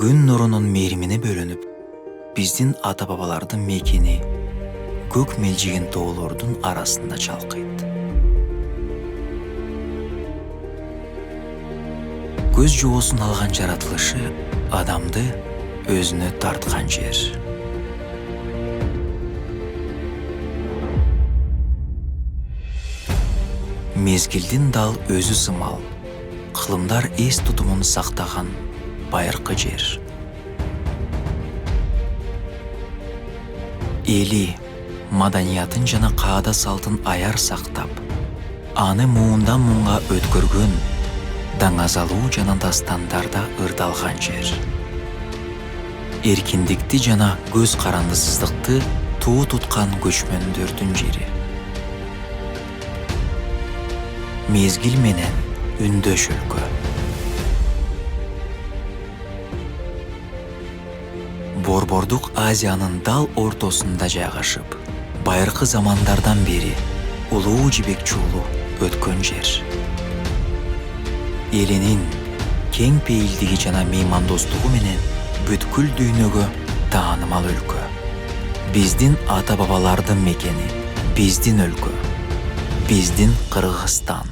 күн нурунун мээримине бөлүнүп, биздин ата-бабалардын мекени көк мелжиген тоолордун арасында чалкыйт. Көз жоосун алган жаратылышы адамды өзүнө тарткан жер. Мезгилдин дал өзү сымал, кылымдар эс тутумун сактаган байыркы жер. Эли маданиятын жана каада салтын аяр сактап, аны муундан муунга өткөргөн даңазалуу жана дастандарда ырдалган жер. Эркиндикти жана көз карандысыздыкты туу туткан көчмөндөрдүн жери. Мезгил менен үндөш өлкө. Борбордук Азиянын дал ортосунда жайгашып, байыркы замандардан бери улуу жибек жолу өткөн жер. Элинин кең пейилдиги жана меймандостугу менен бүткүл дүйнөгө таанымал өлкө. Биздин ата-бабалардын мекени, биздин өлкө, биздин Кыргызстан.